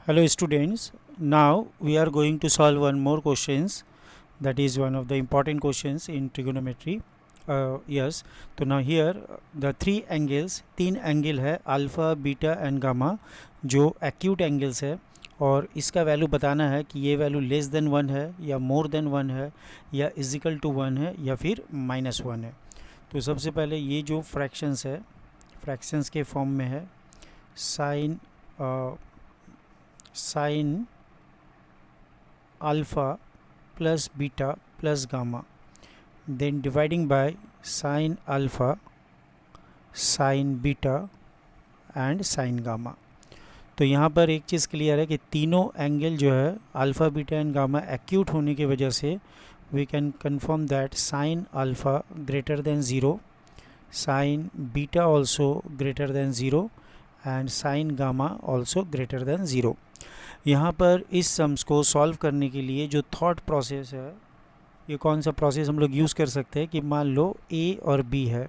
Hello students, now we are going to solve one more questions, that is one of the important questions in trigonometry. Yes, तो now here the three angles, तीन angle है alpha beta and gamma जो acute angles है और इसका value बताना है कि ये वैल्यू लेस देन वन है या मोर देन वन है या इजिकल टू वन है या फिर माइनस वन है। तो सबसे पहले ये जो फ्रैक्शंस है फ्रैक्शंस के फॉर्म में है sine alpha plus beta plus gamma, then dividing by sine alpha sine beta and sine gamma. तो यहाँ पर एक चीज़ क्लियर है कि तीनों एंगल जो है alpha beta and gamma acute होने की वजह से we can confirm that sine alpha greater than zero, sine beta also greater than zero and sine gamma also greater than zero. यहाँ पर इस सम्स को सॉल्व करने के लिए जो थॉट प्रोसेस है, ये कौन सा प्रोसेस हम लोग यूज़ कर सकते हैं कि मान लो ए और बी है,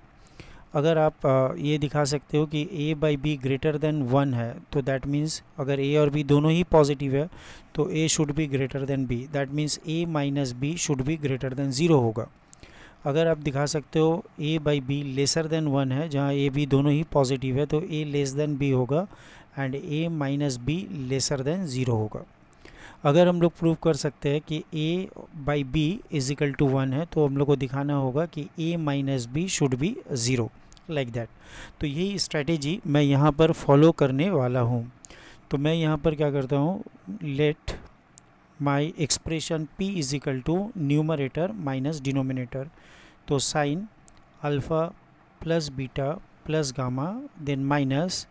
अगर आप ये दिखा सकते हो कि A by B greater than one है तो दैट मीन्स अगर ए और बी दोनों ही पॉजिटिव है तो A should be greater than B, that means A minus B should be greater than zero होगा। अगर आप दिखा सकते हो A by B lesser than one है, जहाँ ए बी दोनों ही पॉजिटिव है तो ए लेस देन बी होगा and A minus B lesser than zero होगा। अगर हम लोग प्रूव कर सकते हैं कि A by B is equal to one है तो हम लोग को दिखाना होगा कि A minus B should be zero, like that. तो यही स्ट्रैटेजी मैं यहाँ पर फॉलो करने वाला हूँ। तो मैं यहाँ पर क्या करता हूँ, let my expression p is equal to numerator minus denominator, तो sine alpha plus beta plus gamma then minus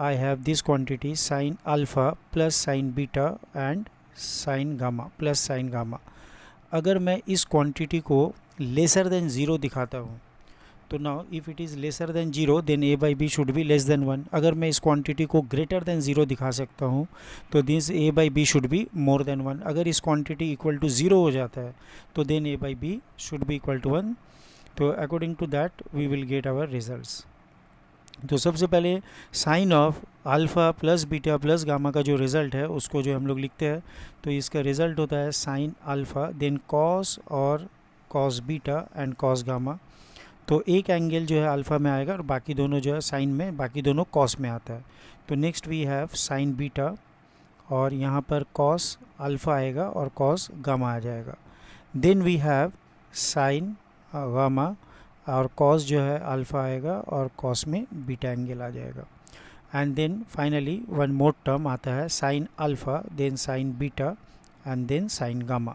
I have this quantity sin alpha plus sin beta and sin gamma plus sin gamma। अगर मैं इस quantity को laser than zero दिखाता हूँ तो now if it is lesser than zero then A by B should be less than one. अगर मैं इस क्वांटिटी को ग्रेटर देन ज़ीरो दिखा सकता हूँ तो this a by B should be more than one. अगर इस क्वांटिटी इक्वल टू ज़ीरो हो जाता है तो then A by B should be equal to one. तो according to that we will get our results. तो सबसे पहले sine of alpha plus beta plus gamma का जो रिज़ल्ट है उसको जो हम लोग लिखते हैं तो इसका रिज़ल्ट होता है साइन अल्फ़ा देन कॉस और cos beta and cos gamma. तो एक एंगल जो है अल्फ़ा में आएगा और बाकी दोनों जो है साइन में, बाकी दोनों कॉस में आता है। तो next we have sine beta और यहाँ पर कॉस अल्फ़ा आएगा और कॉस गामा आ जाएगा। Then we have sine gamma और कॉस जो है अल्फ़ा आएगा और कॉस में बीटा एंगल आ जाएगा। And then finally one more term आता है sine alpha then sine beta and then sine gamma.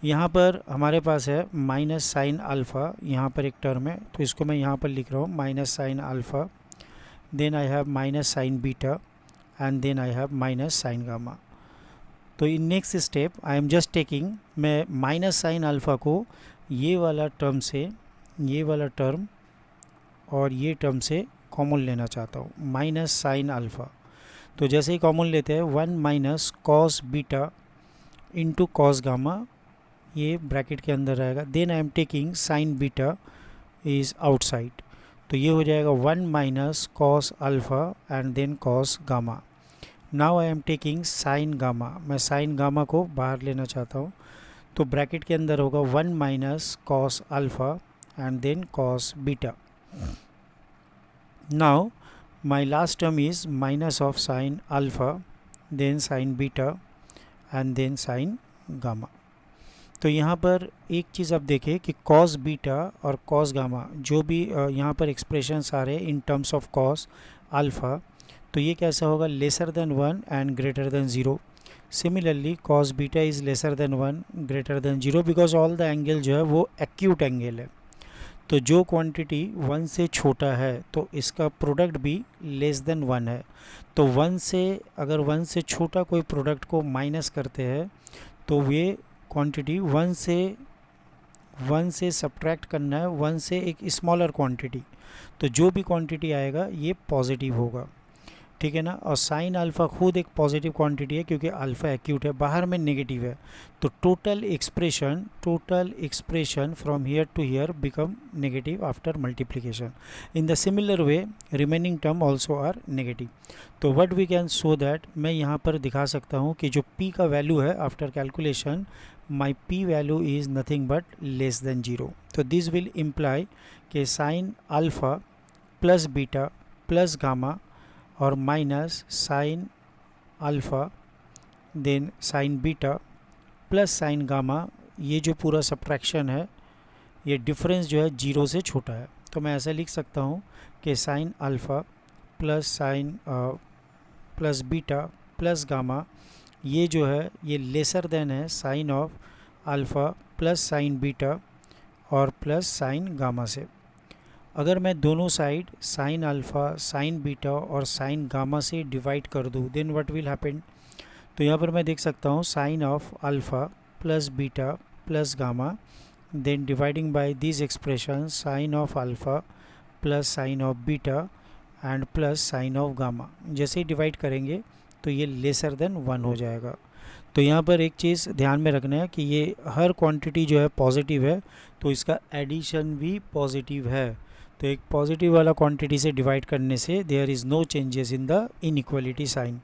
यहाँ पर हमारे पास है माइनस साइन अल्फ़ा, यहाँ पर एक टर्म है तो इसको मैं यहाँ पर लिख रहा हूँ minus sine alpha, then I have minus sine beta and then I have minus sine gamma. तो in next step I am just taking, मैं माइनस साइन अल्फ़ा को ये वाला टर्म से, ये वाला टर्म और ये टर्म से कॉमन लेना चाहता हूँ, माइनस साइन अल्फ़ा। तो जैसे ही कॉमन लेते हैं one minus cos beta into cos gamma, ये ब्रैकेट के अंदर रहेगा। Then I am taking sine beta is outside, तो ये हो जाएगा one minus cos alpha and then cos gamma. Now I am taking sine gamma, मैं साइन गामा को बाहर लेना चाहता हूँ तो ब्रैकेट के अंदर होगा one minus cos alpha and then cos beta. Now my last term is minus of sin alpha then sin beta and then sin gamma। तो यहाँ पर एक चीज़ आप देखें कि cos बीटा और cos गामा जो भी यहाँ पर एक्सप्रेशंस आ रहे हैं in terms of cos alpha, तो ये कैसा होगा, laser than one and greater than zero. Similarly cos beta is lesser than one greater than zero because all the angle जो है वो एक्यूट एंगल है। तो जो क्वांटिटी वन से छोटा है तो इसका प्रोडक्ट भी लेस देन वन है। तो वन से, अगर वन से छोटा कोई प्रोडक्ट को माइनस करते हैं तो ये क्वांटिटी वन से सब्ट्रैक्ट करना है, वन से एक स्मॉलर क्वांटिटी, तो जो भी क्वांटिटी आएगा ये पॉजिटिव होगा। ठीक है ना। और साइन अल्फ़ा खुद एक पॉजिटिव क्वांटिटी है क्योंकि अल्फ़ा एक्यूट है, बाहर में नेगेटिव है, तो total expression from here to here become negative after multiplication. In the similar way remaining term also are negative. तो what we can show that, मैं यहाँ पर दिखा सकता हूँ कि जो p का वैल्यू है after calculation, my p value is nothing but less than 0। तो दिस विल इम्प्लाई कि sine alpha plus beta plus gamma और minus sine alpha then sine beta plus sine gamma, ये जो पूरा सब्ट्रैक्शन है, ये डिफरेंस जो है 0 से छोटा है। तो मैं ऐसा लिख सकता हूँ कि sine alpha plus sine plus beta plus gamma, ये जो है ये लेसर देन है sine of alpha plus sine beta और प्लस साइन गामा से। अगर मैं दोनों side sine alpha sine beta और साइन गामा से डिवाइड कर दूँ, देन व्हाट विल हैपन। तो यहाँ पर मैं देख सकता हूँ sine of alpha plus beta plus gamma, then dividing by this expression sine of alpha plus sine of beta and plus sine of gamma. जैसे ही डिवाइड करेंगे तो ये लेसर देन 1 हो जाएगा। तो यहाँ पर एक चीज़ ध्यान में रखना है कि ये हर क्वांटिटी जो है पॉजिटिव है, तो इसका एडिशन भी पॉजिटिव है। तो एक पॉजिटिव वाला क्वांटिटी से डिवाइड करने से there is no changes in the inequality sign.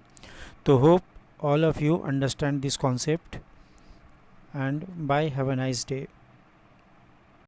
तो होप all of you understand this concept and bye, have a nice day.